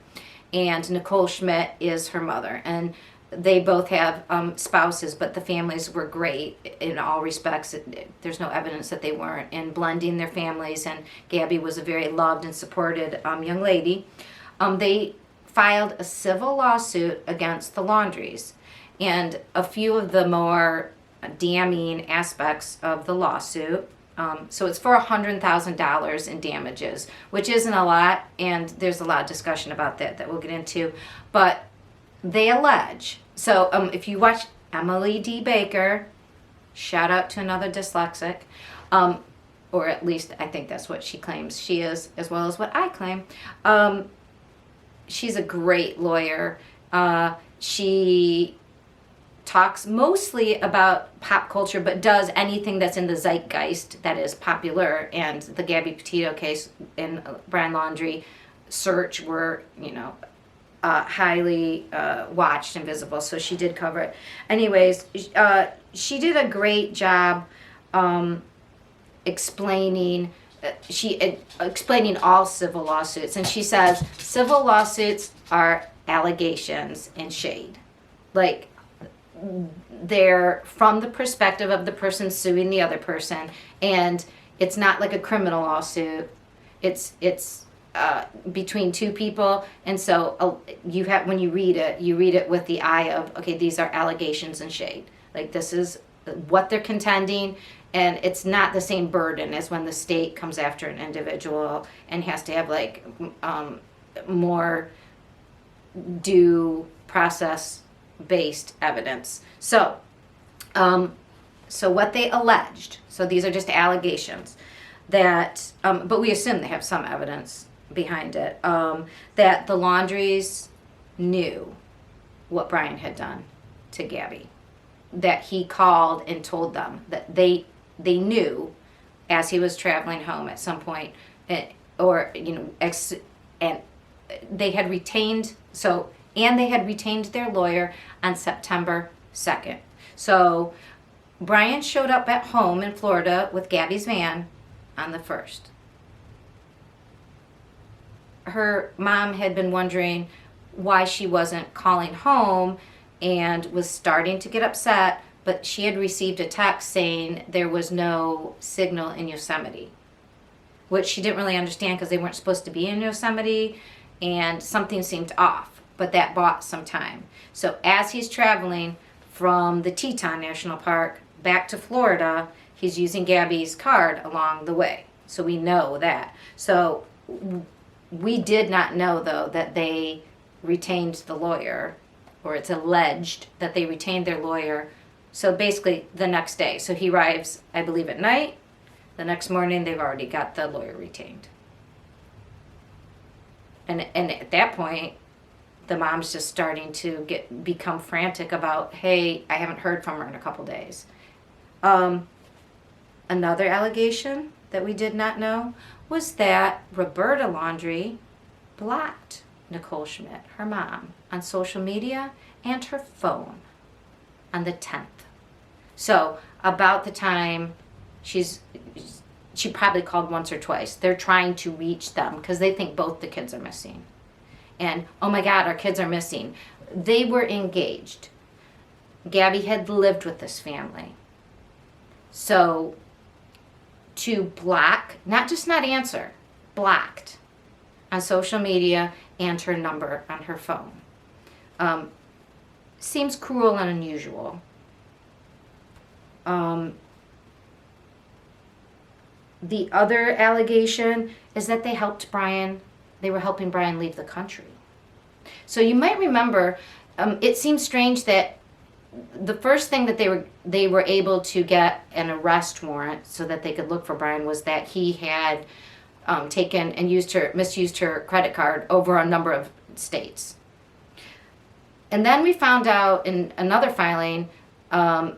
S1: and Nicole Schmidt is her mother, and they both have spouses, but the families were great in all respects. There's no evidence that they weren't, in blending their families, and Gabby was a very loved and supported young lady. They filed a civil lawsuit against the Laundries, and a few of the more damning aspects of the lawsuit. So it's for $100,000 in damages, which isn't a lot, and there's a lot of discussion about that we'll get into. But they allege, so if you watch Emily D. Baker, shout out to another dyslexic, or at least I think that's what she claims she is, as well as what I claim. She's a great lawyer. She talks mostly about pop culture, but does anything that's in the zeitgeist that is popular. And the Gabby Petito case and Brian Laundrie search were, highly watched and visible. So she did cover it. Anyways, she did a great job explaining all civil lawsuits. And she says civil lawsuits are allegations and shade. Like, they're from the perspective of the person suing the other person, and it's not like a criminal lawsuit. It's between two people, and so when you read it with the eye of, okay, these are allegations and shade. Like, this is what they're contending, and it's not the same burden as when the state comes after an individual and has to have like more due process based evidence. So what they alleged, so these are just allegations that, but we assume they have some evidence behind it, that the Laundries knew what Brian had done to Gabby, that he called and told them that they knew as he was traveling home at some point, and they had retained, and they had retained their lawyer on September 2nd. So Brian showed up at home in Florida with Gabby's van on the 1st. Her mom had been wondering why she wasn't calling home and was starting to get upset, but she had received a text saying there was no signal in Yosemite, which she didn't really understand because they weren't supposed to be in Yosemite, and something seemed off. But that bought some time. So as he's traveling from the Teton National Park back to Florida, he's using Gabby's card along the way. So we know that. So we did not know, though, that they retained the lawyer, or it's alleged that they retained their lawyer. So basically the next day. So he arrives, I believe, at night. The next morning, they've already got the lawyer retained. And at that point, the mom's just starting to become frantic about, hey, I haven't heard from her in a couple days. Another allegation that we did not know was that Roberta Laundrie blocked Nicole Schmidt, her mom, on social media and her phone on the 10th. So about the time she probably called once or twice. They're trying to reach them because they think both the kids are missing. And, oh my God, our kids are missing. They were engaged. Gabby had lived with this family. So to block, not just not answer, blocked on social media and her number on her phone, seems cruel and unusual. The other allegation is that they were helping Brian leave the country. So you might remember, it seems strange that the first thing that they were able to get an arrest warrant so that they could look for Brian was that he had taken and misused her credit card over a number of states. And then we found out in another filing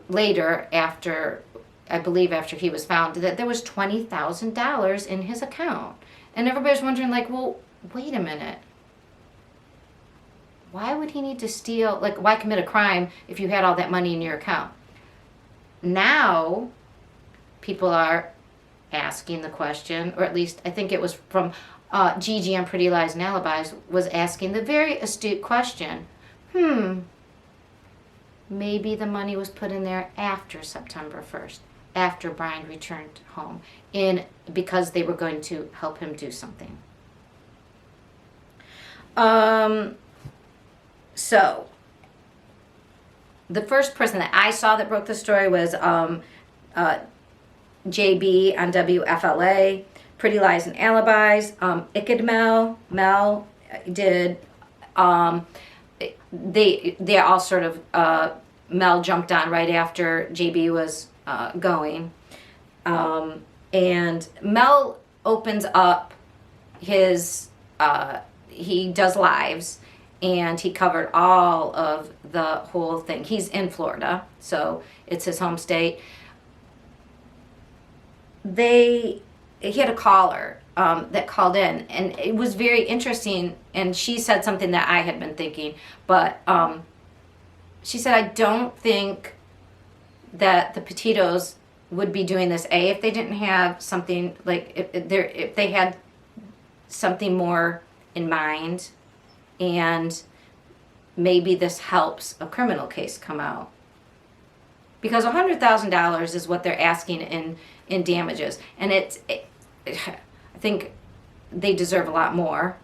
S1: later, after he was found, that there was $20,000 in his account. And everybody's wondering, like, well, wait a minute. Why would he need to steal? Like, why commit a crime if you had all that money in your account? Now, people are asking the question, or at least I think it was from Gigi on Pretty Lies and Alibis, was asking the very astute question, maybe the money was put in there after September 1st, after Brian returned home, because they were going to help him do something. So, the first person that I saw that broke the story was JB on WFLA, Pretty Lies and Alibis. Icked Mel did. They all sort of, Mel jumped on right after JB was going. And Mel opens up his, he does lives, and he covered all of the whole thing. He's in Florida, so it's his home state. He had a caller that called in, and it was very interesting, and she said something that I had been thinking, but she said, I don't think that the Petitos would be doing this, if they didn't have something, like, if they had something more in mind, and maybe this helps a criminal case come out. Because $100,000 is what they're asking in damages. And I think they deserve a lot more.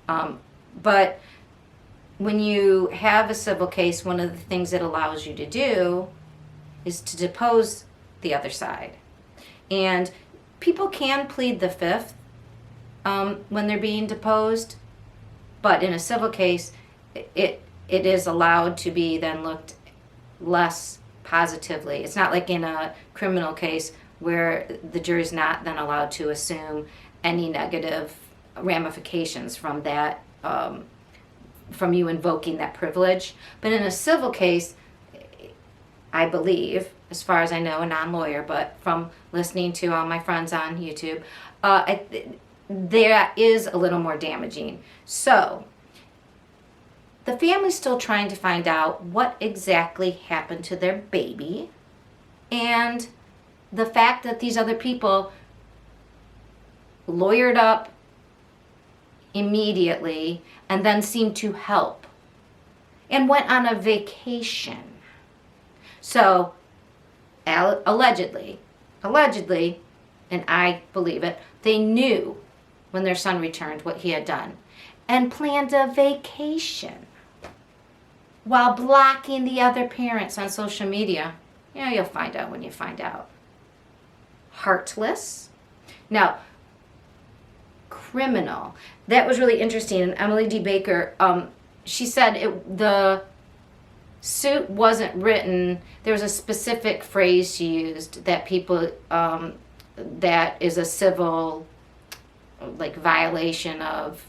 S1: But when you have a civil case, one of the things it allows you to do is to depose the other side. And people can plead the fifth when they're being deposed, but in a civil case, it is allowed to be then looked less positively. It's not like in a criminal case where the jury's not then allowed to assume any negative ramifications from that, from you invoking that privilege. But in a civil case, I believe, as far as I know, a non-lawyer, but from listening to all my friends on YouTube, there is a little more damaging. So, the family's still trying to find out what exactly happened to their baby, and the fact that these other people lawyered up immediately and then seemed to help and went on a vacation. So, allegedly, and I believe it, they knew when their son returned what he had done and planned a vacation while blocking the other parents on social media. Yeah, you'll find out when you find out. Heartless. Now, criminal. That was really interesting. And Emily D. Baker, she said the suit wasn't written. There was a specific phrase she used that people, that is a civil, like, violation of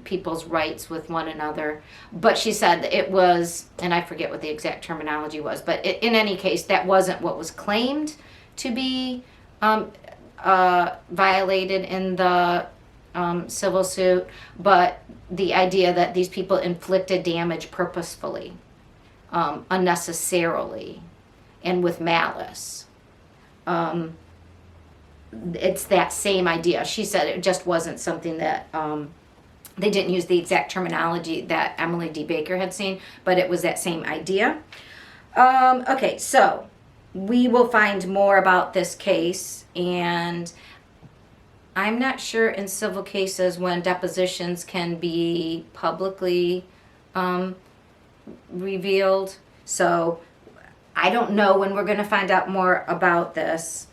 S1: people's rights with one another. But she said it was, and I forget what the exact terminology was, but in any case, that wasn't what was claimed to be violated in the civil suit, but the idea that these people inflicted damage purposefully, unnecessarily, and with malice. It's that same idea. She said it just wasn't something that, they didn't use the exact terminology that Emily D. Baker had seen, but it was that same idea. Okay, so we will find more about this case, and I'm not sure in civil cases when depositions can be publicly revealed. So I don't know when we're going to find out more about this.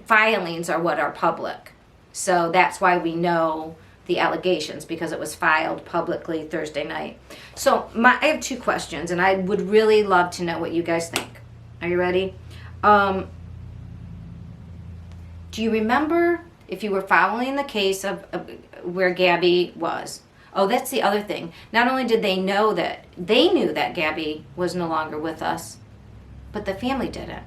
S1: Filings are what are public. So that's why we know the allegations, because it was filed publicly Thursday night. So I have two questions, and I would really love to know what you guys think. Are you ready? Do you remember if you were following the case of where Gabby was? Oh, that's the other thing. Not only did they know that, they knew that Gabby was no longer with us, but the family didn't.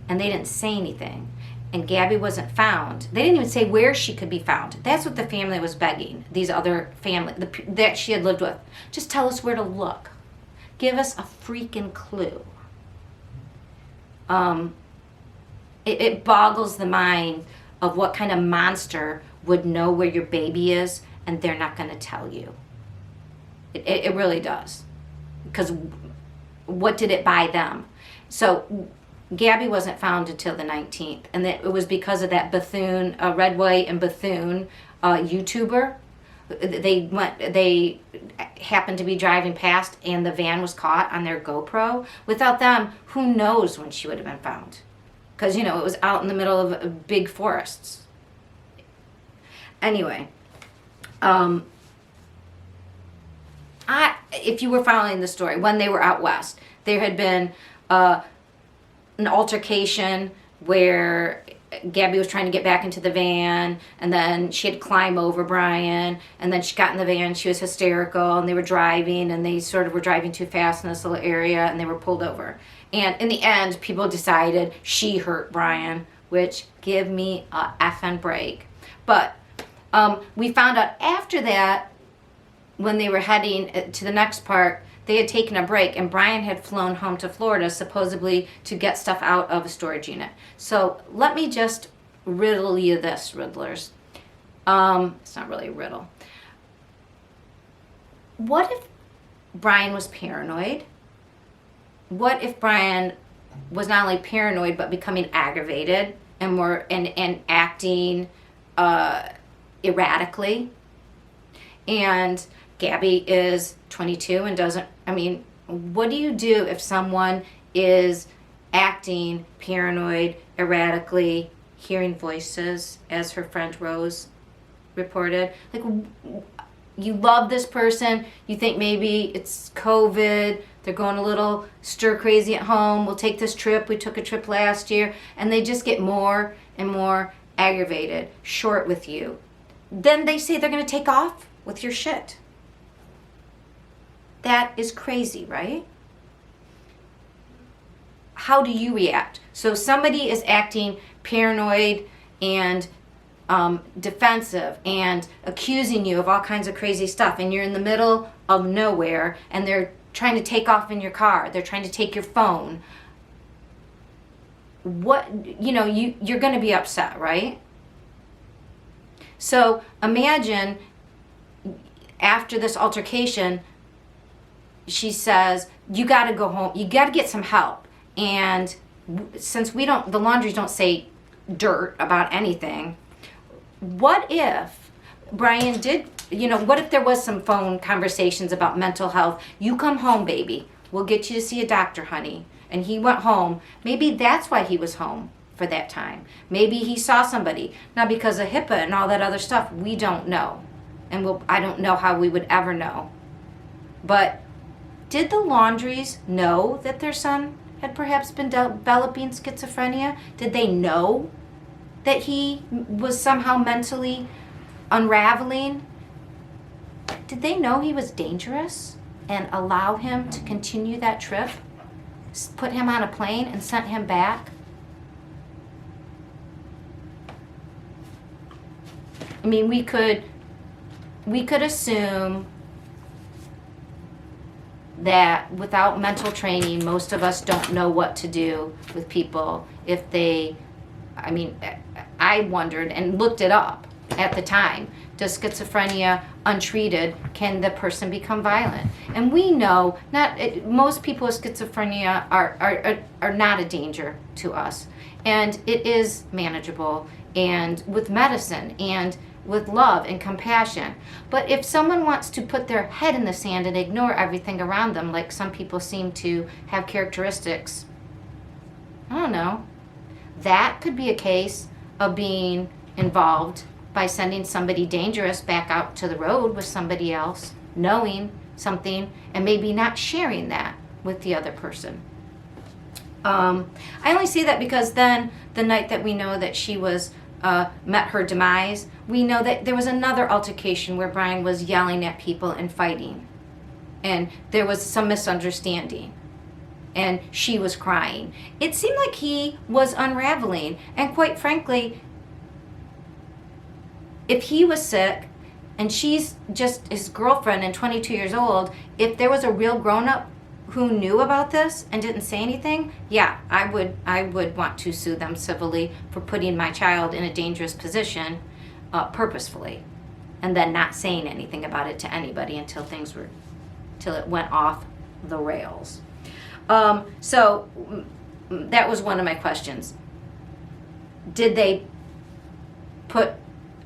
S1: And they didn't say anything. And Gabby wasn't found. They didn't even say where she could be found. That's what the family was begging, these other family that she had lived with. Just tell us where to look. Give us a freaking clue. it boggles the mind of what kind of monster would know where your baby is and they're not going to tell you. It really does. Because what did it buy them? So Gabby wasn't found until the 19th, and it was because of that Bethune, Red, White, and Bethune YouTuber. They happened to be driving past, and the van was caught on their GoPro. Without them, who knows when she would have been found? Because, it was out in the middle of big forests. Anyway, if you were following the story, when they were out west, there had been an altercation where Gabby was trying to get back into the van, and then she had to climb over Brian, and then she got in the van, she was hysterical, and they were driving, and they sort of were driving too fast in this little area, and they were pulled over. And in the end, people decided she hurt Brian, which, give me a effing break. But we found out after that, when they were heading to the next park, they had taken a break, and Brian had flown home to Florida, supposedly to get stuff out of a storage unit. So let me just riddle you this, riddlers. It's not really a riddle. What if Brian was paranoid? What if Brian was not only paranoid but becoming aggravated and acting erratically? And Gabby is 22 and doesn't, what do you do if someone is acting paranoid, erratically, hearing voices, as her friend Rose reported? Like, you love this person, you think maybe it's COVID, they're going a little stir crazy at home, we'll take this trip, we took a trip last year, and they just get more and more aggravated, short with you. Then they say they're going to take off with your shit. That is crazy, right? How do you react? So somebody is acting paranoid and defensive and accusing you of all kinds of crazy stuff, and you're in the middle of nowhere, and they're trying to take off in your car. They're trying to take your phone. You're going to be upset, right? So imagine after this altercation, she says, you got to go home. You got to get some help. And since the laundries don't say dirt about anything, what if Brian did, what if there was some phone conversations about mental health? You come home, baby. We'll get you to see a doctor, honey. And he went home. Maybe that's why he was home for that time. Maybe he saw somebody. Now, because of HIPAA and all that other stuff, we don't know. And I don't know how we would ever know. But did the Laundries know that their son had perhaps been developing schizophrenia? Did they know that he was somehow mentally unraveling? Did they know he was dangerous and allow him to continue that trip? Put him on a plane and sent him back? We could assume that without mental training, most of us don't know what to do with people if they, I wondered and looked it up at the time. Does schizophrenia untreated, can the person become violent? And we know most people with schizophrenia are not a danger to us. And it is manageable, and with medicine and with love and compassion. But if someone wants to put their head in the sand and ignore everything around them, like some people seem to have characteristics, I don't know, that could be a case of being involved by sending somebody dangerous back out to the road with somebody else, knowing something and maybe not sharing that with the other person. I only say that because then the night that we know that she was met her demise, we know that there was another altercation where Brian was yelling at people and fighting, and there was some misunderstanding, and she was crying. It seemed like he was unraveling, and quite frankly, if he was sick and she's just his girlfriend and 22 years old, if there was a real grown-up who knew about this and didn't say anything, yeah, I would want to sue them civilly for putting my child in a dangerous position purposefully, and then not saying anything about it to anybody until it went off the rails. So that was one of my questions. Did they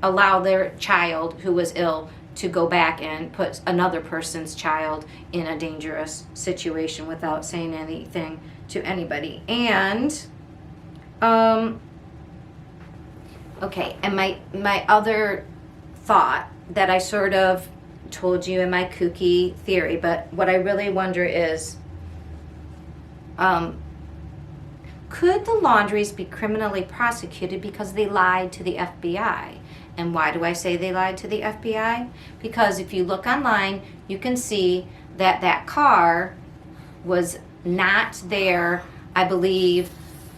S1: allow their child who was ill to go back and put another person's child in a dangerous situation without saying anything to anybody? And okay, and my other thought that I sort of told you in my kooky theory, but what I really wonder is, could the Laundries be criminally prosecuted because they lied to the FBI? And why do I say they lied to the FBI? Because if you look online, you can see that that car was not there, I believe,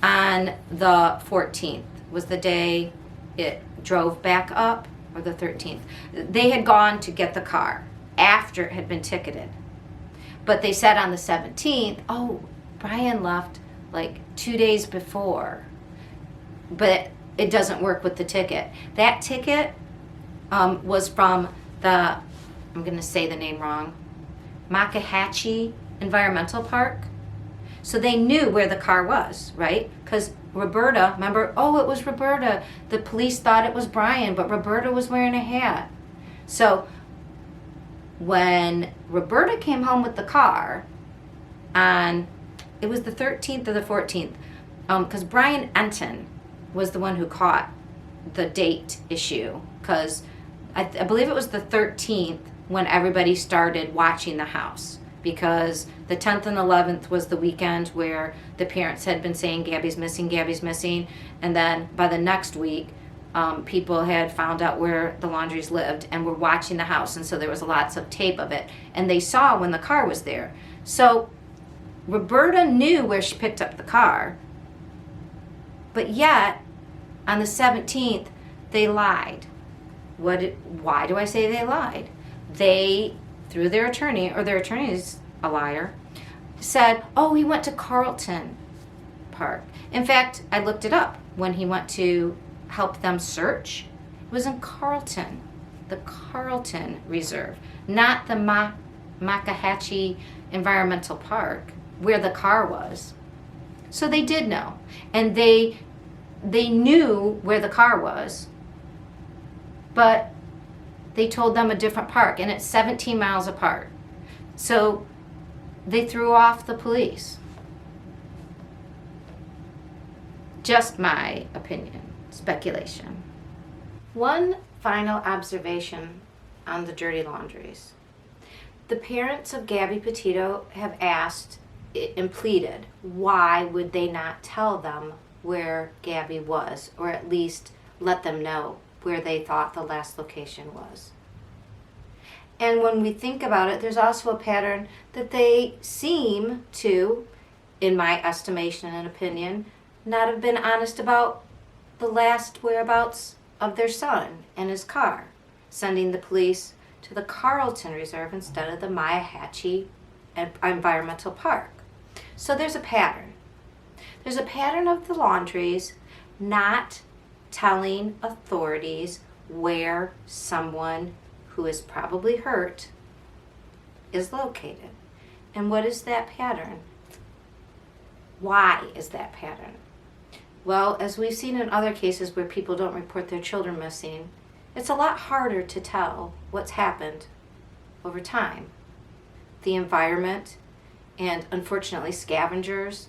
S1: on the 14th, was the day it drove back up, or the 13th. They had gone to get the car after it had been ticketed. But they said on the 17th, oh, Brian left like 2 days before. But it doesn't work with the ticket. That ticket was from the, I'm going to say the name wrong, Makahatchee Environmental Park. So they knew where the car was, right? Because Roberta, remember, oh, it was Roberta. The police thought it was Brian, but Roberta was wearing a hat. So when Roberta came home with the car on, it was the 13th or the 14th, because Brian Enton was the one who caught the date issue, because I believe it was the 13th when everybody started watching the house, because the 10th and 11th was the weekend where the parents had been saying Gabby's missing, and then by the next week people had found out where the Laundries lived and were watching the house, and so there was lots of tape of it, and they saw when the car was there. So Roberta knew where she picked up the car, but yet on the 17th they lied. Why do I say they lied? They, through their attorney, or their attorney's a liar, said, oh, he went to Carlton Park. In fact, I looked it up. When he went to help them search, it was in Carlton, the Carlton Reserve, not the Makahatchee Environmental Park, where the car was. So they did know. And they knew where the car was, but they told them a different park, and it's 17 miles apart. So they threw off the police. Just my opinion, speculation. One final observation on the Dirty Laundries. The parents of Gabby Petito have asked and pleaded, why would they not tell them where Gabby was, or at least let them know where they thought the last location was? And when we think about it, there's also a pattern that they seem to, in my estimation and opinion, not have been honest about the last whereabouts of their son and his car, sending the police to the Carlton Reserve instead of the Makahatchee Environmental Park. So there's a pattern. There's a pattern of the Laundries not telling authorities where someone who is probably hurt is located. And what is that pattern? Why is that pattern? Well, as we've seen in other cases where people don't report their children missing, it's a lot harder to tell what's happened over time. The environment and, unfortunately, scavengers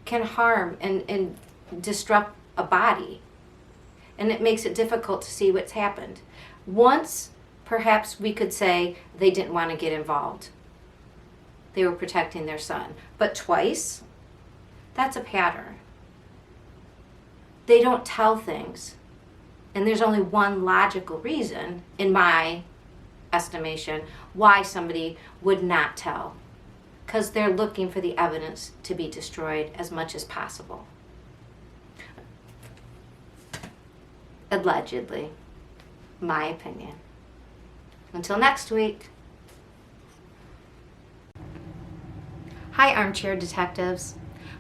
S1: can harm and disrupt a body, and it makes it difficult to see what's happened. Once, perhaps we could say they didn't want to get involved. They were protecting their son. But twice, that's a pattern. They don't tell things. And there's only one logical reason, in my estimation, why somebody would not tell. Because they're looking for the evidence to be destroyed as much as possible. Allegedly. My opinion. Until next week. Hi, Armchair Detectives.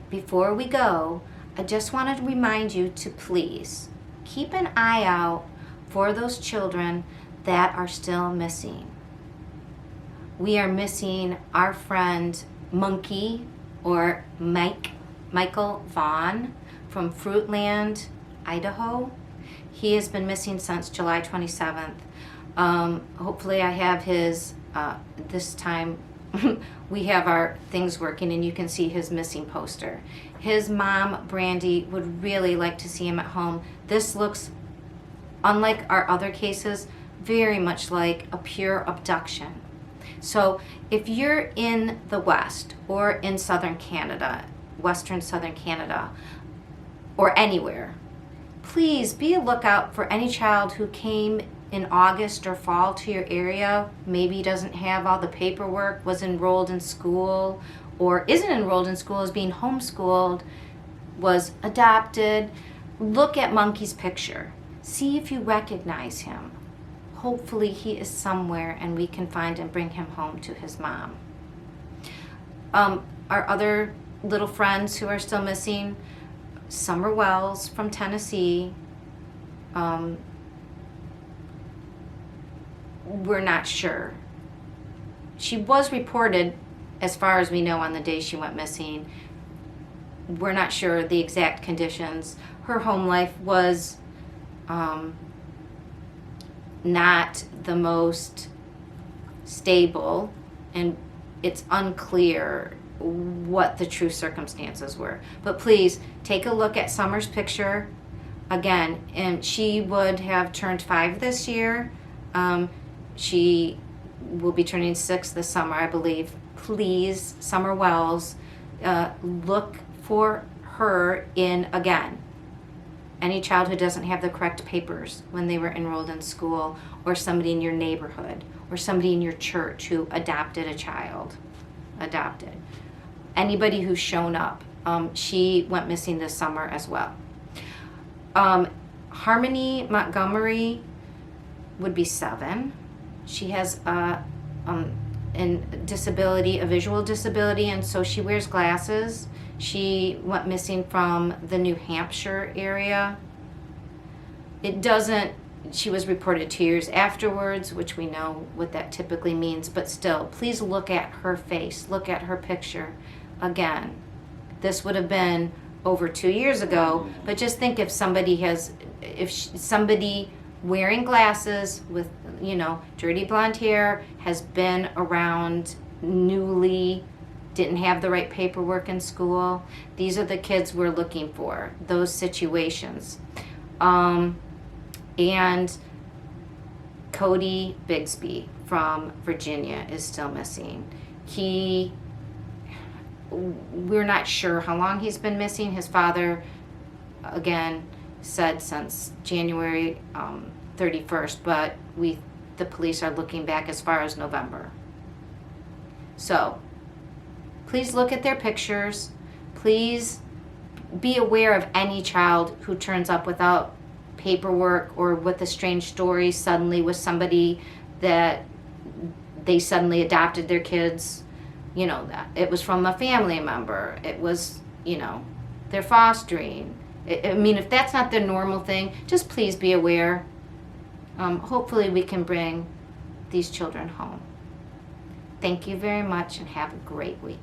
S1: Before we go, I just wanted to remind you to please keep an eye out for those children that are still missing. We are missing our friend Monkey, or Michael Vaughn from Fruitland, Idaho. He has been missing since July 27th. Hopefully I have his, this time we have our things working and you can see his missing poster. His mom, Brandy, would really like to see him at home. This looks, unlike our other cases, very much like a pure abduction. So if you're in the West or in southern Canada, western southern Canada, or anywhere, please be a lookout for any child who came in August or fall to your area, maybe doesn't have all the paperwork, was enrolled in school, or isn't enrolled in school, is being homeschooled, was adopted. Look at Monkey's picture. See if you recognize him. Hopefully he is somewhere and we can find and bring him home to his mom. Our other little friends who are still missing, Summer Wells from Tennessee. We're not sure. She was reported, as far as we know, on the day she went missing. We're not sure the exact conditions. Her home life was not the most stable, and it's unclear what the true circumstances were. But please take a look at Summer's picture again, and she would have turned 5 this year. She will be turning 6 this summer, I believe. Please, Summer Wells, look for her in, again, any child who doesn't have the correct papers when they were enrolled in school, or somebody in your neighborhood, or somebody in your church who adopted a child. Anybody who's shown up. She went missing this summer as well. Harmony Montgomery would be 7. She has a disability, a visual disability, and so she wears glasses. She went missing from the New Hampshire area. She was reported 2 years afterwards, which we know what that typically means, but still, please look at her face, look at her picture. Again, this would have been over 2 years ago, but just think if somebody somebody wearing glasses with, dirty blonde hair, has been around newly, didn't have the right paperwork in school. These are the kids we're looking for, those situations. And Cody Bigsby from Virginia is still missing. We're not sure how long he's been missing. His father, again, said since January 31st, but the police are looking back as far as November. So please look at their pictures. Please be aware of any child who turns up without paperwork or with a strange story suddenly with somebody that they suddenly adopted their kids. That it was from a family member. It was, they're fostering. If that's not their normal thing, just please be aware. Hopefully we can bring these children home. Thank you very much and have a great week.